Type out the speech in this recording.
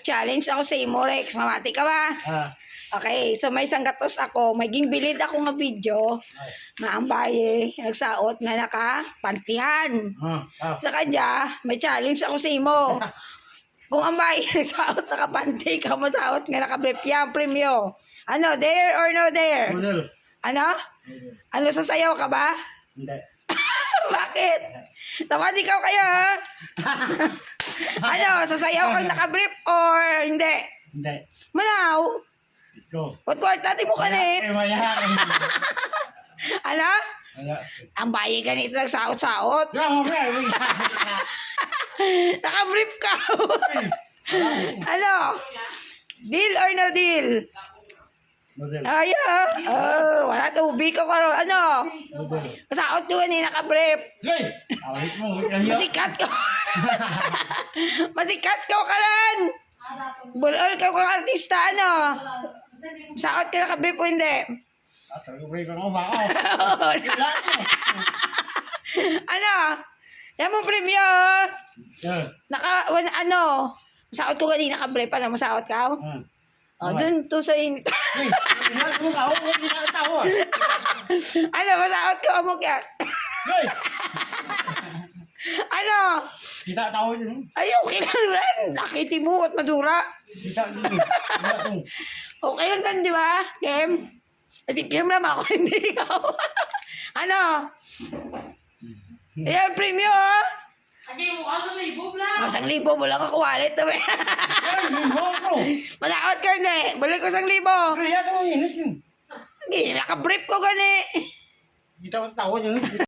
challenge ako sa imo, Rex. Mamati ka ba? Okay, so may isang gatos ako. May gimbilid ako nga video. Maambaye, nagsaot nga nakapantihan. Sa kanya, may challenge ako sa imo. Kung ambaye, nagsaot nakapanti ka, masaot nga nakabrief yan, premyo. Ano, dare or no dare? Ano? Ano, sasayaw ka ba? Hindi. Bakit? Tawad ikaw kayo, ha? Ano, sasayaw kang nakabrief or hindi? Hindi. Manaw? Go. What tati mo ka na eh? Mayayakin. Ano? Ang bayi ganito nagsaot-saot. Nakabrief ka. Ano? Deal or no deal? Ayaw. Oh, wala tubig ko karon. Ano? Saot ko ni nakabrief. Masikat ko. Masikat ko karon. Bulol ka kung artista, ano? Saot ka nakabrief o hindi? Ano? Yan mo premyo. Ano? Masaot ko ganina nakabrief. Ano? Masaot ka? O, dun to sa init. Ano? Masaot ko amok yan. Ano? Kita tahu yun. Ayaw, kailangan. Nakiti mo at madura. Kita dulu. Okay lang tan, di ba? Kem? Kasi Kem lang ako, hindi ikaw. Ano? Ayan, premyo, oh. Agay mo ka sa libo, bla. Masang libo, wala ka kuwalit. Masakot ka, hindi. Balik ko 1,000. Kaya ito ang init yun. Hindi, nakabrief ko gani. Kita tahu yun.